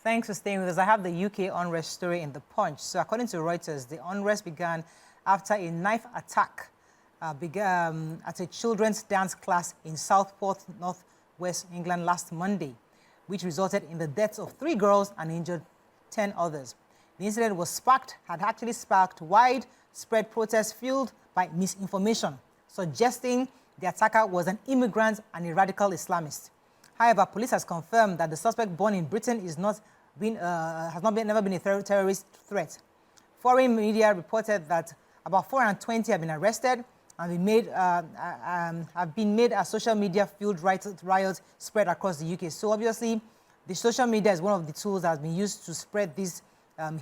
Thanks for staying with us. I have the UK unrest story in the Punch. So according to Reuters, the unrest began after a knife attack began at a children's dance class in Southport, northwest England last Monday, which resulted in the deaths of 3 girls and injured 10 others. The incident had actually sparked widespread protests fueled by misinformation, suggesting the attacker was an immigrant and a radical Islamist. However, police has confirmed that the suspect born in Britain has never been a terrorist threat. Foreign media reported that about 420 have been arrested and have been made as social media-fueled riots spread across the UK. So obviously, the social media is one of the tools that has been used to spread this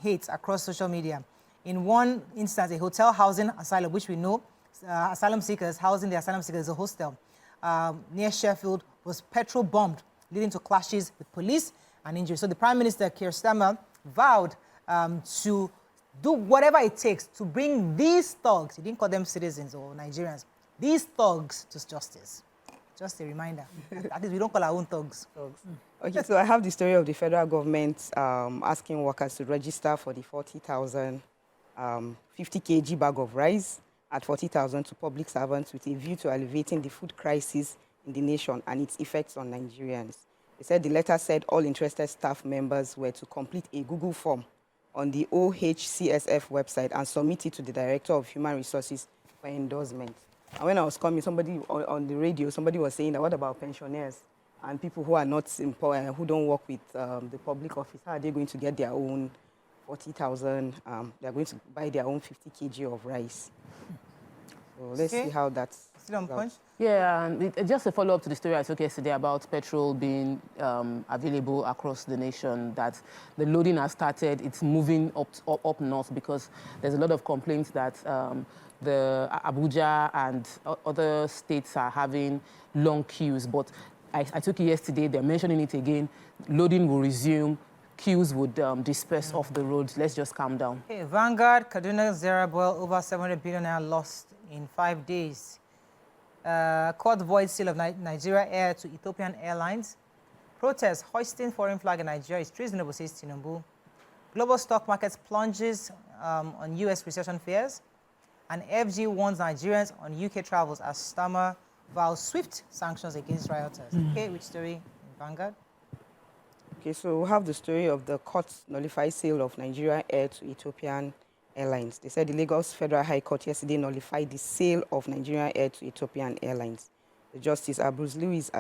hate across social media. In one instance, a hotel housing asylum, which we know, asylum seekers, housing the asylum seekers, a hostel near Sheffield, was petrol bombed, leading to clashes with police and injuries. So the Prime Minister, Keir Starmer, vowed to do whatever it takes to bring these thugs, he didn't call them citizens or Nigerians, these thugs to justice. Just a reminder. At least we don't call our own thugs. Okay, so I have the story of the federal government asking workers to register for the 40,000 50 kg bag of rice at 40,000 to public servants with a view to alleviating the food crisis in the nation and its effects on Nigerians. They said the letter said all interested staff members were to complete a Google form on the OHCSF website and submit it to the Director of Human Resources for endorsement. And when I was coming, somebody on the radio, somebody was saying that what about pensioners and people who are not employed, who don't work with the public office? How are they going to get their own 40,000? They're going to buy their own 50 kg of rice. So let's see how that's... Still on Punch? Yeah, just a follow-up to the story I took yesterday about petrol being available across the nation, that the loading has started. It's moving up north because there's a lot of complaints that the Abuja and other states are having long queues. But I took it yesterday, they're mentioning it again. Loading will resume. Queues would disperse off the roads. Let's just calm down. Okay, Vanguard, Kaduna, Zerabel, over 700 billion naira lost in 5 days. Court voids sale of Nigeria Air to Ethiopian Airlines. Protests hoisting foreign flag in Nigeria is treasonable, says Tinubu. Global stock markets plunges on U.S. recession fears. And FG warns Nigerians on UK travels as Starmer vows swift sanctions against rioters. Okay, which story in Vanguard? Okay, so we have the story of the court's nullified sale of Nigeria Air to Ethiopian Airlines. They said the Lagos Federal High Court yesterday nullified the sale of Nigeria Air to Ethiopian Airlines. The Justice Bruce Lewis,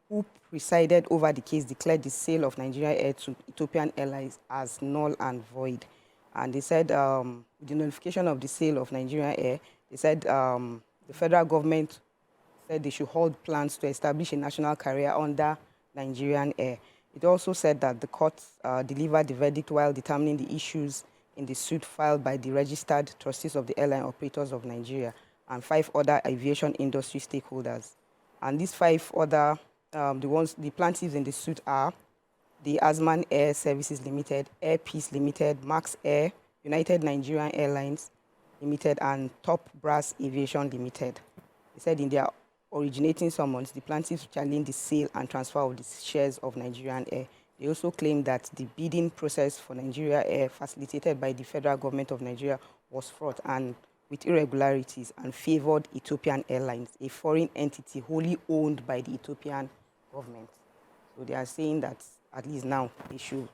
who presided over the case, declared the sale of Nigeria Air to Ethiopian Airlines as null and void. And they said the nullification of the sale of Nigeria Air, they said the federal government said they should hold plans to establish a national carrier under Nigerian Air. It also said that the court delivered the verdict while determining the issues in the suit filed by the registered trustees of the airline operators of Nigeria and 5 other aviation industry stakeholders. And these 5 other, the plaintiffs in the suit are the Asman Air Services Limited, Air Peace Limited, Max Air, United Nigerian Airlines Limited, and Top Brass Aviation Limited. They said in their originating summons, the plaintiffs challenged the sale and transfer of the shares of Nigerian Air. They also claimed that the bidding process for Nigeria Air, facilitated by the federal government of Nigeria, was fraught and with irregularities and favored Ethiopian Airlines, a foreign entity wholly owned by the Ethiopian government. So they are saying that at least now they should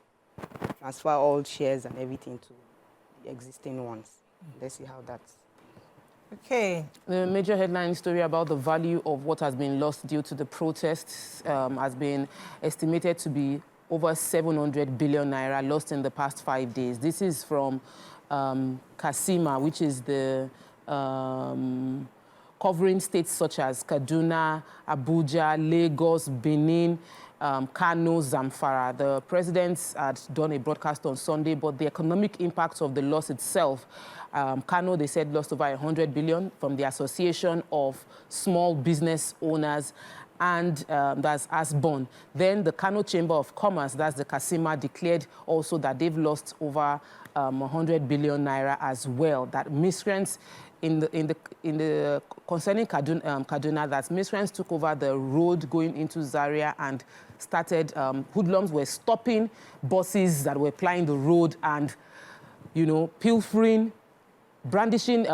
transfer all shares and everything to the existing ones. Let's see how that's... Okay. The major headline story about the value of what has been lost due to the protests has been estimated to be over 700 billion naira lost in the past 5 days. This is from Kasima, which is the covering states such as Kaduna, Abuja, Lagos, Benin, Kano, Zamfara. The president had done a broadcast on Sunday, but the economic impact of the loss itself, Kano, they said, lost over 100 billion from the Association of Small Business Owners and that's Asbon. Then the Kano Chamber of Commerce, that's the Kasima, declared also that they've lost over 100 billion naira as well. That miscreants concerning Kaduna, that miscreants took over the road going into Zaria and started, hoodlums were stopping buses that were plying the road and, you know, pilfering, brandishing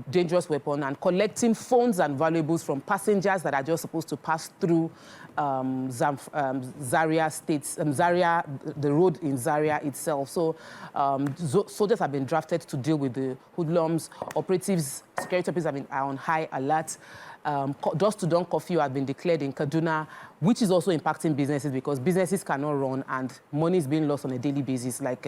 dangerous weapon and collecting phones and valuables from passengers that are just supposed to pass through Zaria States, Zaria, the road in Zaria itself. So soldiers have been drafted to deal with the hoodlums. Operatives, security operatives are on high alert. Dusk-to-dawn curfew has been declared in Kaduna, which is also impacting businesses because businesses cannot run and money is being lost on a daily basis. Like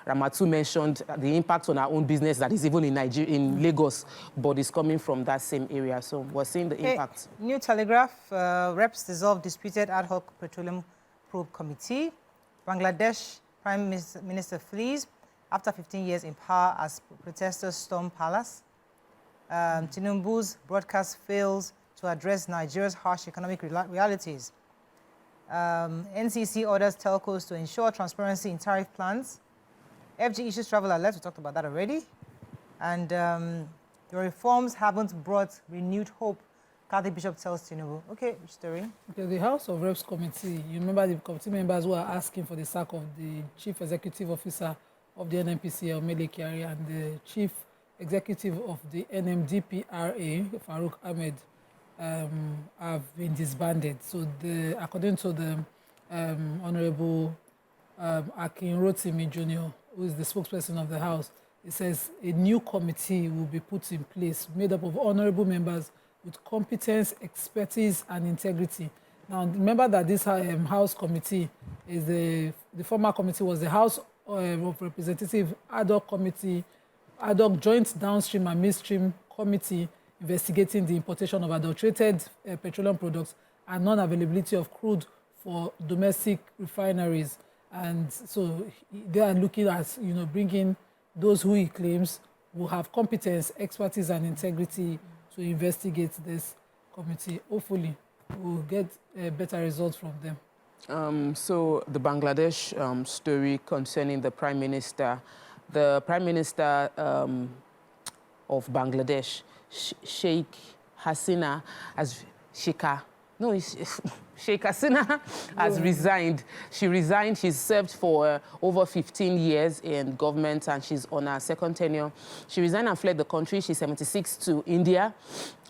Ramatu mentioned, the impact on our own business that is even in Nigeria, in Lagos, but is coming from that same area. So we're seeing the impact. New Telegraph, reps dissolve disputed ad hoc petroleum probe committee. Bangladesh Prime Minister flees after 15 years in power as protesters storm palace. Tinubu's broadcast fails to address Nigeria's harsh economic realities. NCC orders telcos to ensure transparency in tariff plans. FG issues travel alert, we talked about that already. And the reforms haven't brought renewed hope, Catholic Bishop tells Tinubu. Okay, which story? Okay, the House of Reps Committee, you remember the committee members who are asking for the sack of the Chief Executive Officer of the NNPCL, Mele Kyari, and the Chief Executive of the NMDPRA, Farouk Ahmed, have been disbanded. So, according to the Honorable Akin Rotimi Jr., who is the spokesperson of the House, it says a new committee will be put in place, made up of honorable members with competence, expertise, and integrity. Now, remember that this House committee is the former committee was the House of Representative ad hoc committee, ad hoc joint downstream and midstream committee investigating the importation of adulterated petroleum products and non-availability of crude for domestic refineries. And so they are looking at, you know, bringing those who he claims will have competence, expertise, and integrity to investigate this committee. Hopefully, we'll get better results from them. So the Bangladesh story concerning the Prime Minister. The Prime Minister of Bangladesh, Sheikh Hasina, Sheikh Hasina has resigned. She resigned. She's served for over 15 years in government and she's on her second tenure. She resigned and fled the country. She's 76 to India.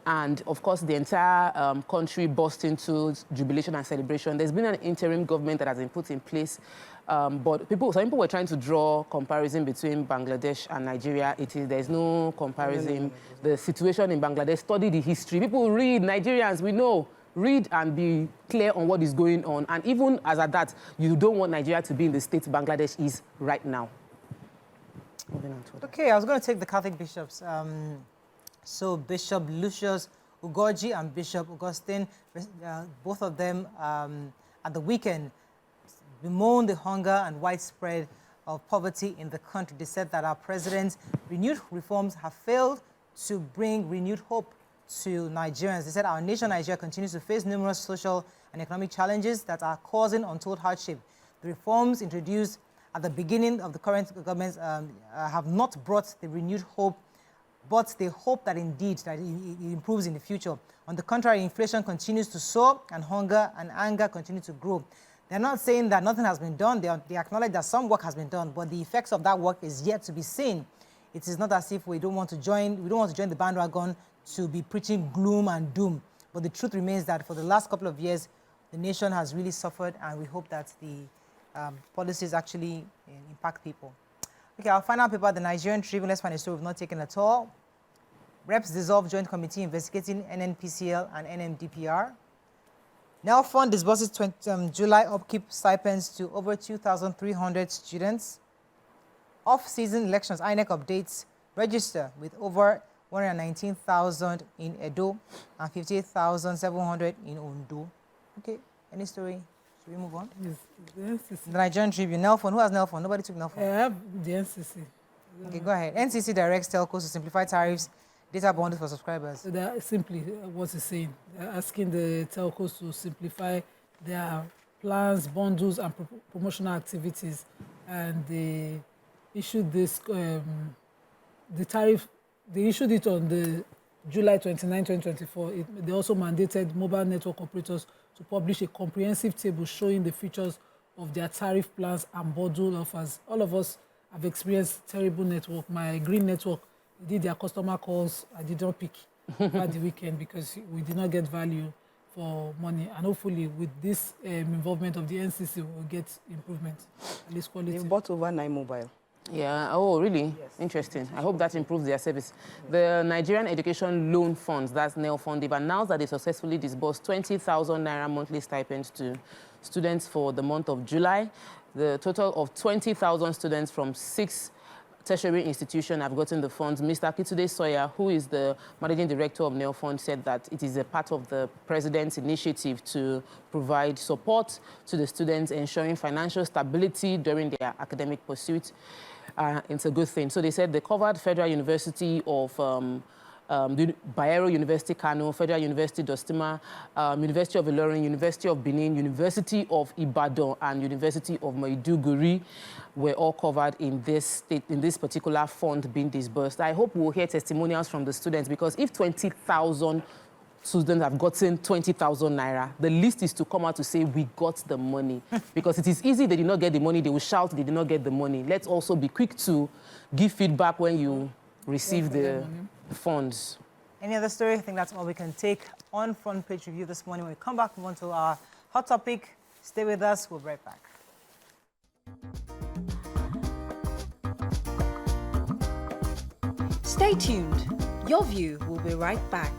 And of course, the entire country burst into jubilation and celebration. There's been an interim government that has been put in place. But some people were trying to draw comparison between Bangladesh and Nigeria. There's no comparison. The situation in Bangladesh, study the history. People read, Nigerians, we know. Read and be clear on what is going on. And even as at that, you don't want Nigeria to be in the state Bangladesh is right now. Okay, I was going to take the Catholic bishops. So Bishop Lucius Ugoji and Bishop Augustine, both of them at the weekend bemoaned the hunger and widespread of poverty in the country. They said that our president's renewed reforms have failed to bring renewed hope to Nigerians. They said our nation, Nigeria, continues to face numerous social and economic challenges that are causing untold hardship. The reforms introduced at the beginning of the current government have not brought the renewed hope, but they hope that indeed that it improves in the future. On the contrary, inflation continues to soar and hunger and anger continue to grow. They're not saying that nothing has been done. They acknowledge that some work has been done, but the effects of that work is yet to be seen. It is not as if we don't want to join the bandwagon to be preaching gloom and doom. But the truth remains that for the last couple of years, the nation has really suffered, and we hope that the policies actually impact people. Okay, our final paper, the Nigerian Tribune. Let's find a story we've not taken at all. Reps dissolve joint committee investigating NNPCL and NMDPR. Now Fund disburses July upkeep stipends to over 2,300 students. Off-season elections, INEC updates register with over 119,000 in Edo and 58,700 in Ondo. Okay, any story? Should we move on? Yes, the NCC. The Nigerian Tribune. Nelfon. Who has Nelfon? Nobody took Nelfon. I have the NCC. Okay, go ahead. NCC directs telcos to simplify tariffs, Data bundles for subscribers. So they're simply what it's saying. They're asking the telcos to simplify their plans, bundles, and promotional activities. And they issued this, the tariff, they issued it on the July 29, 2024. They also mandated mobile network operators to publish a comprehensive table showing the features of their tariff plans and bundle offers. All of us have experienced terrible network. My green network, they did their customer calls. I did not pick over the weekend because we did not get value for money. And hopefully with this involvement of the NCC, we'll get improvement, at least quality. They've bought over 9 mobile. Yeah, oh, really? Yes. Interesting. I hope that improves their service. Yes. The Nigerian Education Loan Funds, that's NEL Fund, they've announced that they successfully disbursed 20,000 naira monthly stipends to students for the month of July. The total of 20,000 students from 6 tertiary institutions have gotten the funds. Mr. Kitude Sawyer, who is the managing director of NEL Fund, said that it is a part of the president's initiative to provide support to the students, ensuring financial stability during their academic pursuit. It's a good thing. So they said they covered Federal University of Bayero University Kano, Federal University Dostima, University of Ilorin, University of Benin, University of Ibadan, and University of Maiduguri were all covered in this particular fund being disbursed. I hope we'll hear testimonials from the students, because if 20,000 students have gotten 20,000 naira, the least is to come out to say, we got the money. Because it is easy, they did not get the money, they will shout, they did not get the money. Let's also be quick to give feedback when you receive the funds. Any other story? I think that's all we can take on Front Page Review this morning. When we come back, move on to our hot topic. Stay with us. We'll be right back. Stay tuned. Your View will be right back.